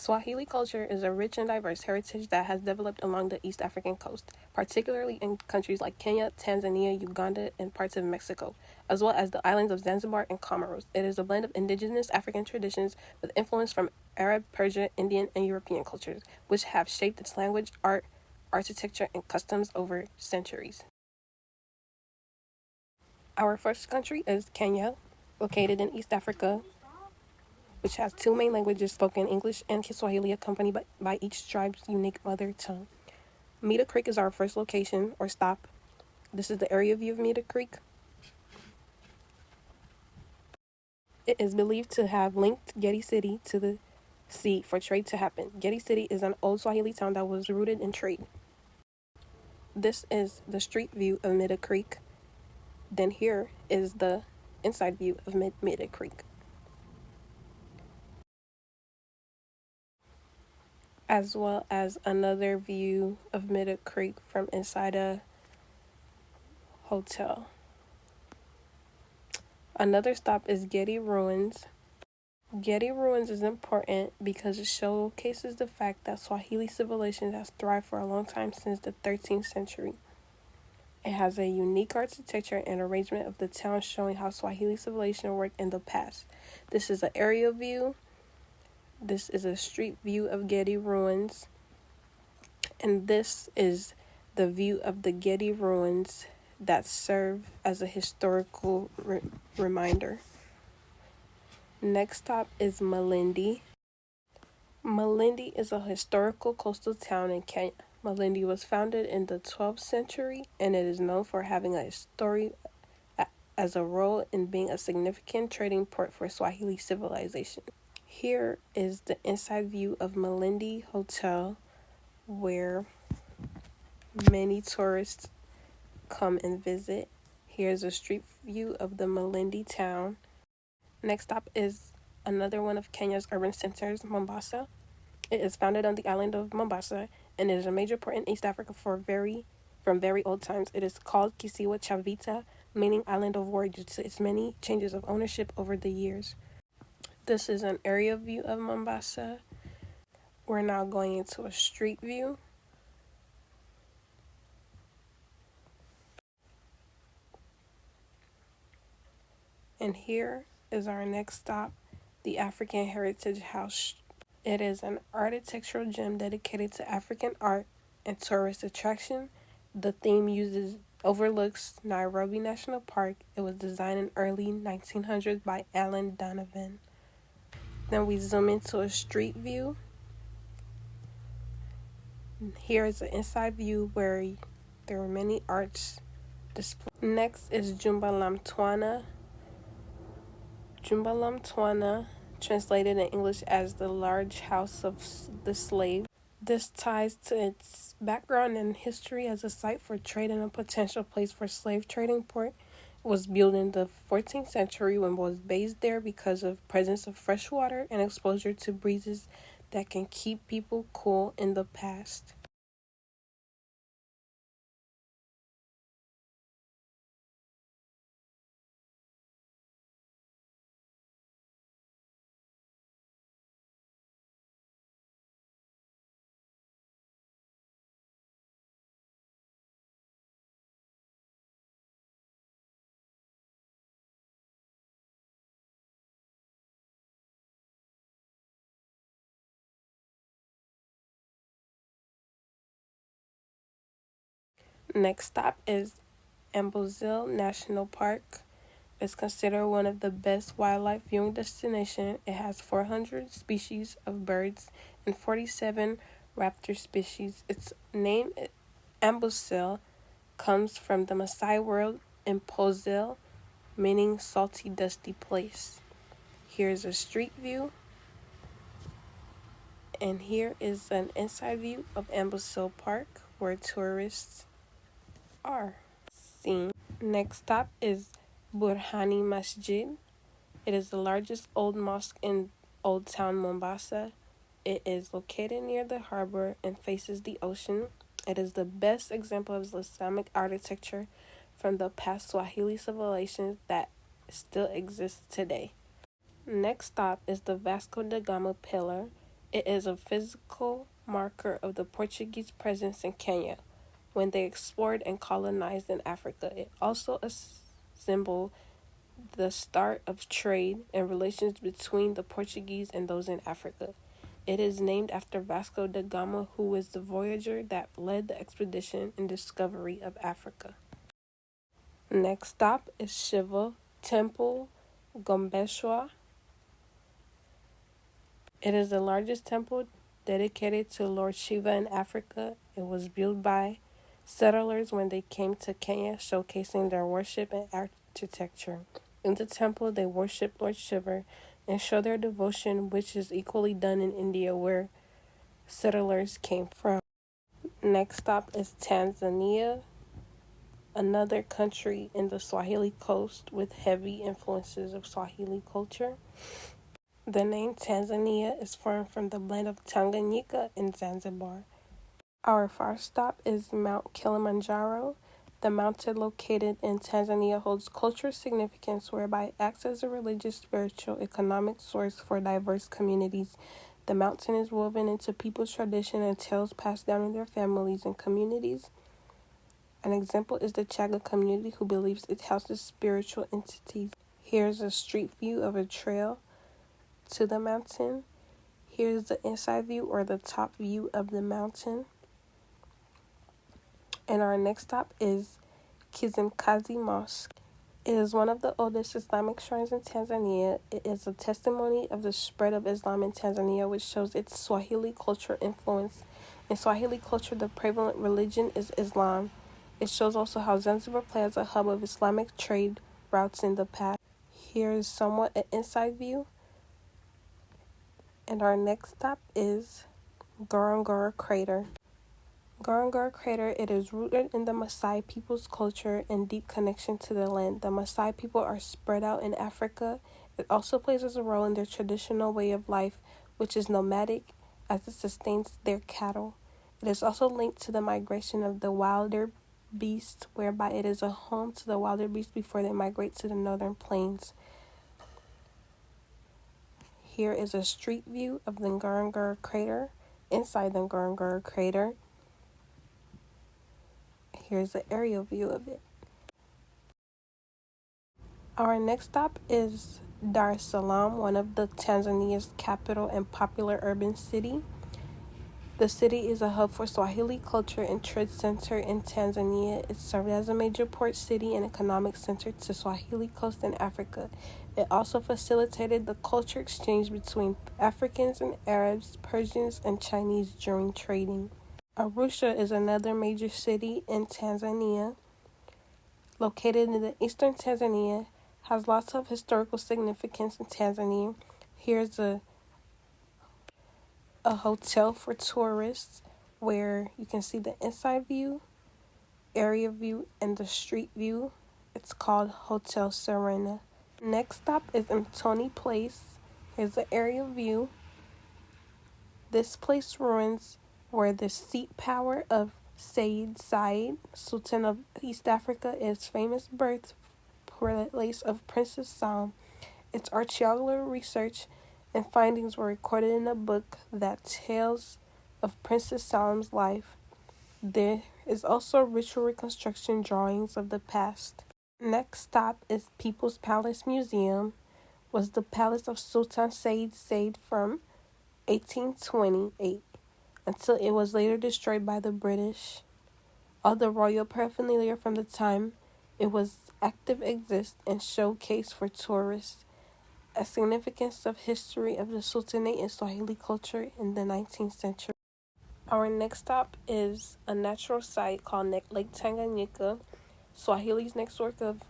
Swahili culture is a rich and diverse heritage that has developed along the East African coast, particularly in countries like Kenya, Tanzania, Uganda, and parts of Mexico, as well as the islands of Zanzibar and Comoros. It is a blend of indigenous African traditions with influence from Arab, Persian, Indian, and European cultures, which have shaped its language, art, architecture, and customs over centuries. Our first country is Kenya, located in East Africa, which has two main languages spoken, English and Kiswahili, accompanied by each tribe's unique mother tongue. Mita Creek is our first location or stop. This is the area view of Mita Creek. It is believed to have linked Gedi City to the sea for trade to happen. Gedi City is an old Swahili town that was rooted in trade. This is the street view of Mita Creek. Then here is the inside view of Mita Creek. As well as another view of Mita Creek from inside a hotel. Another stop is Gedi Ruins. Gedi Ruins is important because it showcases the fact that Swahili civilization has thrived for a long time since the 13th century. It has a unique architecture and arrangement of the town showing how Swahili civilization worked in the past. This is an aerial view. This is a street view of Gedi Ruins. And this is the view of the Gedi Ruins that serve as a historical reminder. Next stop is Malindi. Malindi is a historical coastal town in Kenya. Malindi was founded in the 12th century and it is known for having a story as a role in being a significant trading port for Swahili civilization. Here is the inside view of Malindi Hotel, where many tourists come and visit. Here's a street view of the Malindi town. Next stop is another one of Kenya's urban centers, Mombasa. It is founded on the island of Mombasa and is a major port in East Africa from very old times. It is called Kisiwa cha Vita, meaning island of war, due to its many changes of ownership over the years. This is an area view of Mombasa. We're now going into a street view. And here is our next stop, the African Heritage House. It is an architectural gem dedicated to African art and tourist attraction. The theme overlooks Nairobi National Park. It was designed in early 1900s by Alan Donovan. Then we zoom into a street view. Here is an inside view where there are many arts displayed. Next is Jumba la Mtwana. Jumba la Mtwana, translated in English as the large house of the slave. This ties to its background and history as a site for trade and a potential place for slave trading port. It was built in the 14th century when was based there because of presence of fresh water and exposure to breezes that can keep people cool in the past. Next stop is Amboseli National Park. It's considered one of the best wildlife viewing destinations. It has 400 species of birds and 47 raptor species. Its name, Amboseli, comes from the Maasai word Imposel, meaning salty, dusty place. Here's a street view. And here is an inside view of Amboseli Park, where tourists are seen. Next stop is Burhani Masjid. It is the largest old mosque in Old Town Mombasa. It is located near the harbor and faces the ocean. It is the best example of Islamic architecture from the past Swahili civilizations that still exists today. Next stop is the Vasco da Gama Pillar. It is a physical marker of the Portuguese presence in Kenya when they explored and colonized in Africa. It also symbolized the start of trade and relations between the Portuguese and those in Africa. It is named after Vasco da Gama, who was the voyager that led the expedition and discovery of Africa. Next stop is Shiva Temple, Gombeshwar. It is the largest temple dedicated to Lord Shiva in Africa. It was built by settlers when they came to Kenya, showcasing their worship and architecture. In the temple, they worship Lord Shiva and show their devotion, which is equally done in India, where settlers came from. Next stop is Tanzania, another country in the Swahili coast with heavy influences of Swahili culture. The name Tanzania is formed from the blend of Tanganyika and Zanzibar. Our first stop is Mount Kilimanjaro. The mountain located in Tanzania holds cultural significance whereby it acts as a religious, spiritual, economic source for diverse communities. The mountain is woven into people's tradition and tales passed down in their families and communities. An example is the Chaga community, who believes it houses spiritual entities. Here's a street view of a trail to the mountain. Here's the inside view or the top view of the mountain. And our next stop is Kizimkazi Mosque. It is one of the oldest Islamic shrines in Tanzania. It is a testimony of the spread of Islam in Tanzania, which shows its Swahili culture influence. In Swahili culture, the prevalent religion is Islam. It shows also how Zanzibar played as a hub of Islamic trade routes in the past. Here is somewhat an inside view. And our next stop is Ngorongoro Crater. Ngorongoro Crater, it is rooted in the Maasai people's culture and deep connection to the land. The Maasai people are spread out in Africa. It also plays as a role in their traditional way of life, which is nomadic, as it sustains their cattle. It is also linked to the migration of the wilder beasts, whereby it is a home to the wilder beasts before they migrate to the northern plains. Here is a street view of the Ngorongoro Crater. Inside the Ngorongoro Crater, here's an aerial view of it. Our next stop is Dar es Salaam, one of the Tanzania's capital and popular urban city. The city is a hub for Swahili culture and trade center in Tanzania. It served as a major port city and economic center to Swahili coast in Africa. It also facilitated the culture exchange between Africans and Arabs, Persians, and Chinese during trading. Arusha is another major city in Tanzania. Located in the eastern Tanzania, has lots of historical significance in Tanzania. Here's a hotel for tourists where you can see the inside view, area view, and the street view. It's called Hotel Serena. Next stop is Mtoni Place. Here's the aerial view. This place ruins where the seat power of Said Said, Sultan of East Africa, is famous birthplace of Princess Salm. Its archaeological research and findings were recorded in a book that tells of Princess Salm's life. There is also ritual reconstruction drawings of the past. Next stop is People's Palace Museum. Was the palace of Sultan Said from 1828 until it was later destroyed by the British. All the royal paraphernalia from the time it was active exist and showcased for tourists. A significance of history of the Sultanate in Swahili culture in the 19th century. Our next stop is a natural site called Lake Tanganyika. Swahili's network of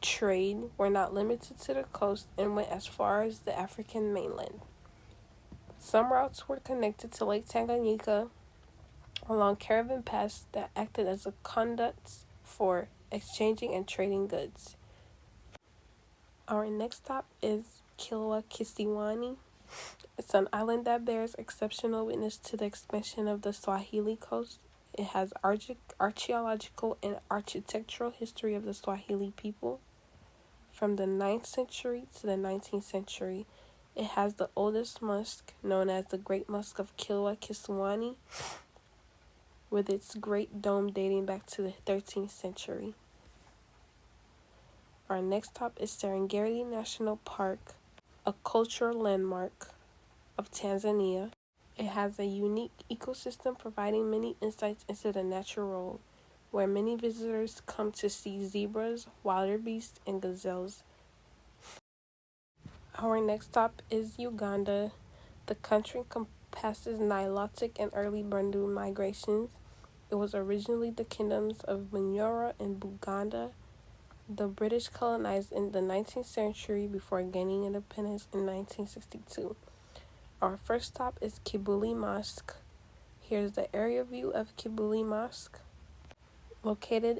trade were not limited to the coast and went as far as the African mainland. Some routes were connected to Lake Tanganyika along caravan paths that acted as a conduits for exchanging and trading goods. Our next stop is Kilwa Kisiwani. It's an island that bears exceptional witness to the expansion of the Swahili coast. It has archaeological and architectural history of the Swahili people from the 9th century to the 19th century. It has the oldest mosque, known as the Great Mosque of Kilwa Kiswani, with its great dome dating back to the 13th century. Our next stop is Serengeti National Park, a cultural landmark of Tanzania. It has a unique ecosystem providing many insights into the natural world, where many visitors come to see zebras, wildebeests, and gazelles. Our next stop is Uganda. The country encompasses Nilotic and early Bantu migrations. It was originally the kingdoms of Bunyoro and Buganda. The British colonized in the 19th century before gaining independence in 1962. Our first stop is Kibuli Mosque. Here's the area view of Kibuli Mosque. Located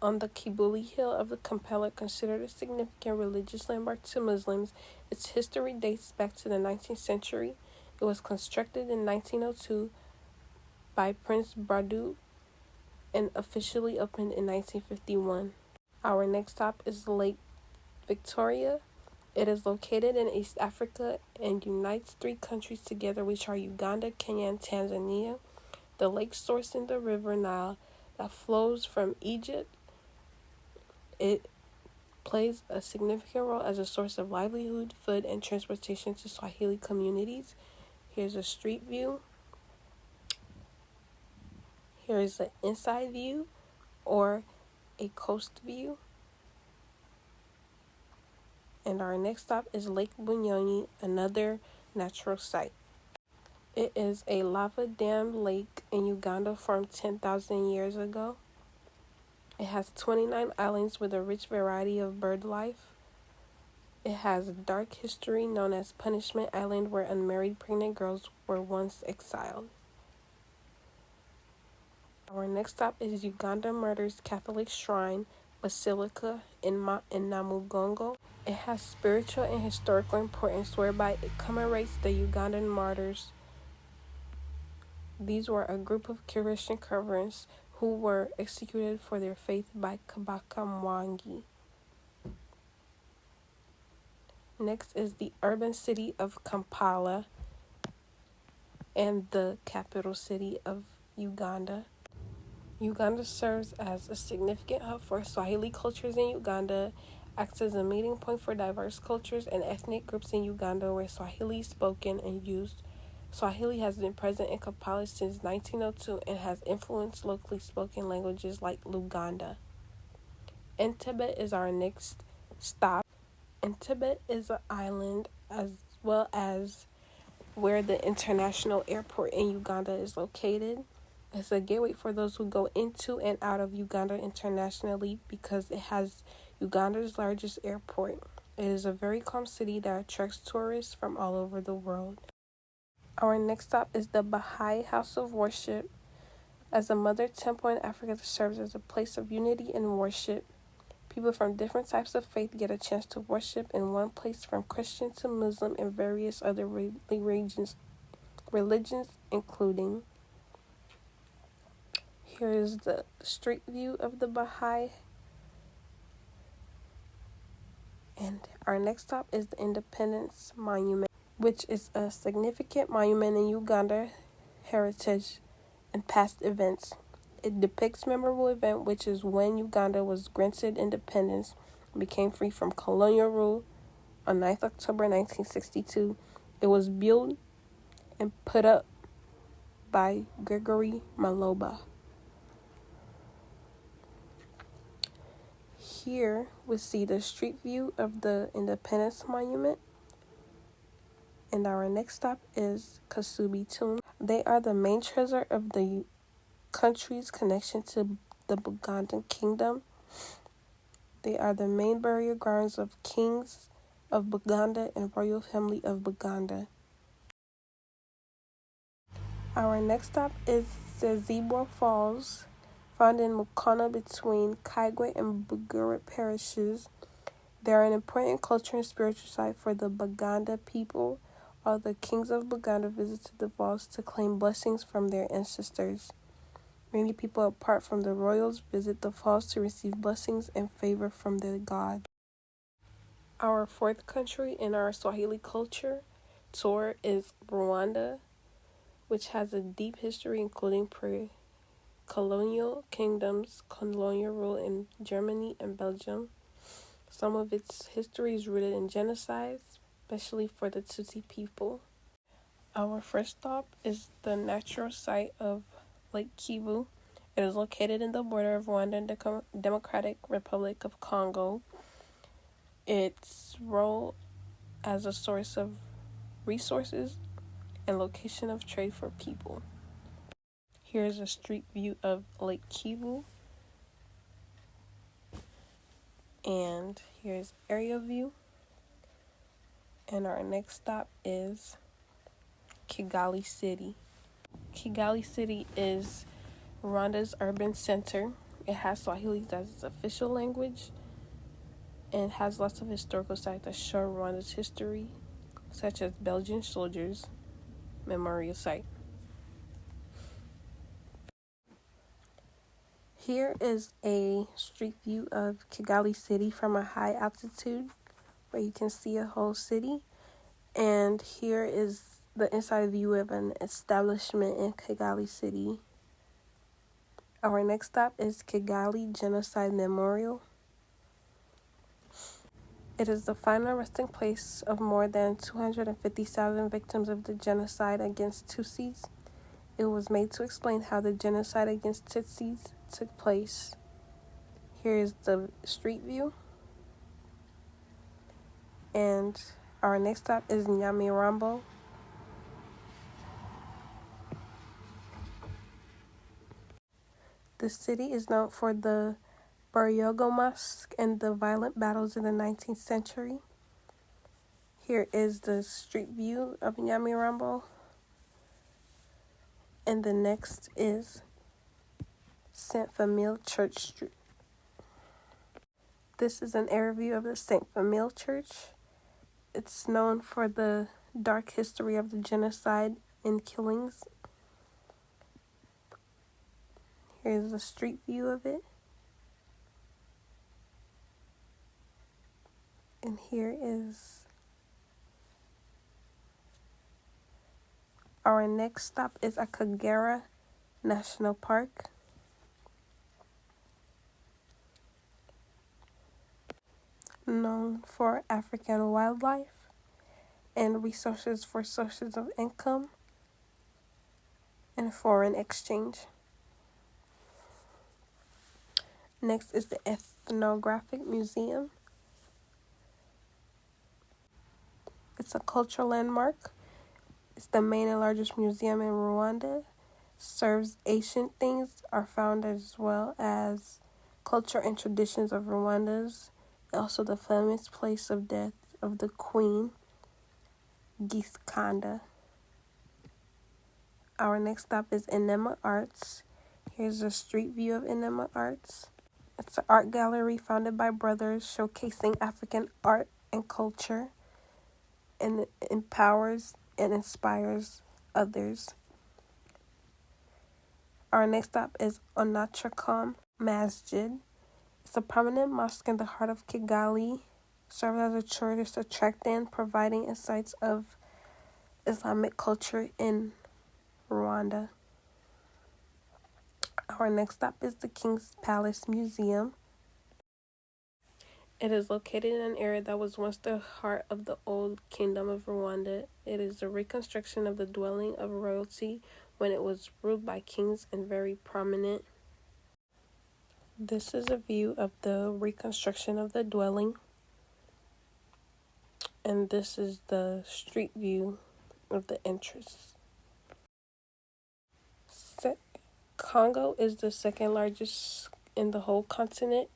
on the Kibuli Hill of the Kampala, considered a significant religious landmark to Muslims, its history dates back to the 19th century. It was constructed in 1902 by Prince Badu and officially opened in 1951. Our next stop is Lake Victoria. It is located in East Africa and unites three countries together, which are Uganda, Kenya, and Tanzania. The lake source in the River Nile that flows from Egypt. It plays a significant role as a source of livelihood, food, and transportation to Swahili communities. Here's a street view. Here's an inside view or a coast view. And our next stop is Lake Bunyonyi, another natural site. It is a lava dam lake in Uganda formed 10,000 years ago. It has 29 islands with a rich variety of bird life. It has a dark history known as Punishment Island, where unmarried pregnant girls were once exiled. Our next stop is Uganda Martyrs Catholic Shrine Basilica in Namugongo. It has spiritual and historical importance, whereby it commemorates the Ugandan martyrs. These were a group of Christian converts who were executed for their faith by Kabaka Mwangi. Next is the urban city of Kampala and the capital city of Uganda. Uganda serves as a significant hub for Swahili cultures in Uganda, acts as a meeting point for diverse cultures and ethnic groups in Uganda where Swahili is spoken and used. Swahili has been present in Kampala since 1902 and has influenced locally spoken languages like Luganda. Entebbe is our next stop. Entebbe is an island as well as where the international airport in Uganda is located. It's a gateway for those who go into and out of Uganda internationally because it has Uganda's largest airport. It is a very calm city that attracts tourists from all over the world. Our next stop is the Baha'i House of Worship. As a mother temple in Africa that serves as a place of unity and worship, people from different types of faith get a chance to worship in one place, from Christian to Muslim and various other religions, including. Here is the street view of the Baha'i. And our next stop is the Independence Monument, which is a significant monument in Uganda heritage and past events. It depicts memorable event, which is when Uganda was granted independence and became free from colonial rule on 9th October 1962. It was built and put up by Gregory Maloba. Here we see the street view of the Independence Monument. And our next stop is Kasubi Tomb. They are the main treasure of the country's connection to the Bugandan kingdom. They are the main burial grounds of kings of Buganda and royal family of Buganda. Our next stop is Zezibwa Falls, found in Mukono between Kaigwe and Bugura parishes. They are an important cultural and spiritual site for the Baganda people. All the kings of Buganda visited the falls to claim blessings from their ancestors. Many people, apart from the royals, visit the falls to receive blessings and favor from their god. Our fourth country in our Swahili culture tour is Rwanda, which has a deep history including pre-colonial kingdoms, colonial rule in Germany and Belgium. Some of its history is rooted in genocide, especially for the Tutsi people. Our first stop is the natural site of Lake Kivu. It is located in the border of Rwanda and the Democratic Republic of Congo. Its role as a source of resources and location of trade for people. Here is a street view of Lake Kivu. And here's aerial view. And our next stop is Kigali City. Kigali City is Rwanda's urban center. It has Swahili as its official language and has lots of historical sites that show Rwanda's history, such as Belgian soldiers' memorial site. Here is a street view of Kigali City from a high altitude where you can see a whole city. And here is the inside view of an establishment in Kigali City. Our next stop is Kigali Genocide Memorial. It is the final resting place of more than 250,000 victims of the genocide against Tutsis. It was made to explain how the genocide against Tutsis took place. Here is the street view. And our next stop is Nyamirambo. The city is known for the Baryogo Mosque and the violent battles in the 19th century. Here is the street view of Nyamirambo. And the next is Saint Famille Church Street. This is an air view of the Saint Famille Church. It's known for the dark history of the genocide and killings. Here's the street view of it. And here is our next stop is Akagera National Park. Known for African wildlife and resources for sources of income and foreign exchange. Next is the Ethnographic Museum. It's a cultural landmark. It's the main and largest museum in Rwanda. Serves ancient things are found as well as culture and traditions of Rwanda's. Also the famous place of death of the Queen, Githkanda. Our next stop is Enema Arts. Here's a street view of Enema Arts. It's an art gallery founded by brothers showcasing African art and culture, and it empowers and inspires others. Our next stop is Onatrakam Masjid. It's a prominent mosque in the heart of Kigali, serves as a tourist attraction, providing insights of Islamic culture in Rwanda. Our next stop is the King's Palace Museum. It is located in an area that was once the heart of the old kingdom of Rwanda. It is a reconstruction of the dwelling of royalty when it was ruled by kings and very prominent. This is a view of the reconstruction of the dwelling. And this is the street view of the entrance. Congo is the second largest in the whole continent.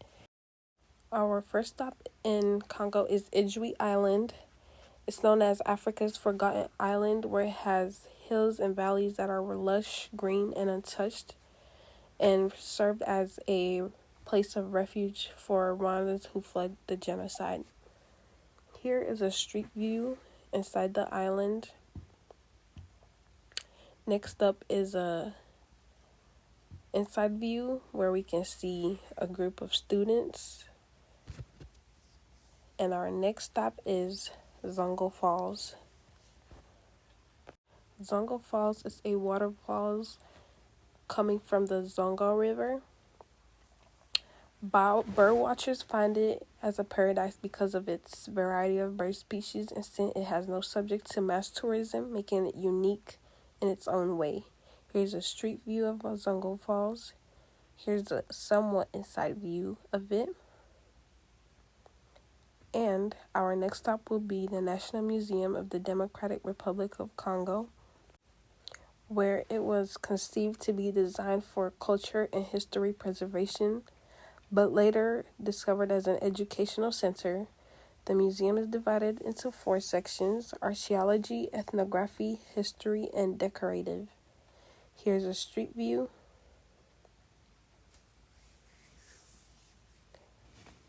Our first stop in Congo is Ijwi Island. It's known as Africa's Forgotten Island, where it has hills and valleys that are lush, green, and untouched, and served as a place of refuge for Rwandans who fled the genocide. Here is a street view inside the island. Next up is a inside view where we can see a group of students And our next stop is Zongo Falls. Zongo Falls is a waterfalls coming from the Zongo River. Bird watchers find it as a paradise because of its variety of bird species, and since it has no subject to mass tourism, making it unique in its own way. Here's a street view of Zongo Falls. Here's a somewhat inside view of it. And our next stop will be the National Museum of the Democratic Republic of Congo, where it was conceived to be designed for culture and history preservation, but later discovered as an educational center. The museum is divided into 4 sections: archaeology, ethnography, history, and decorative. Here's a street view.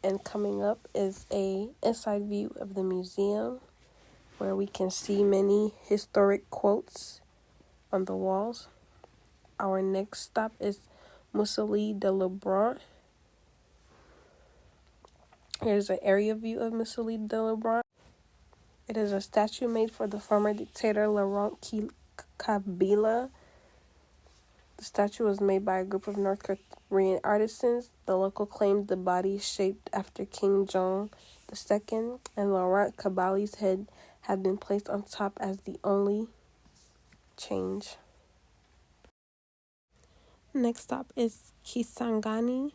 And coming up is a inside view of the museum, where we can see many historic quotes on the walls. Our next stop is Musée de Lebrun. Here's an area view of Musée de Lebrun. It is a statue made for the former dictator Laurent Kabila. The statue was made by a group of North Korean artisans. The local claimed the body shaped after King Jong II, and Laurent Kabila's head had been placed on top as the only change. Next stop is Kisangani.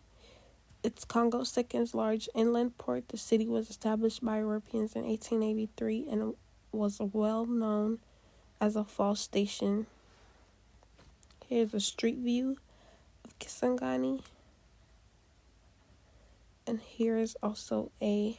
It's Congo's second large inland port. The city was established by Europeans in 1883 and was well known as a fall station. Here's a street view of Kisangani. And here is also a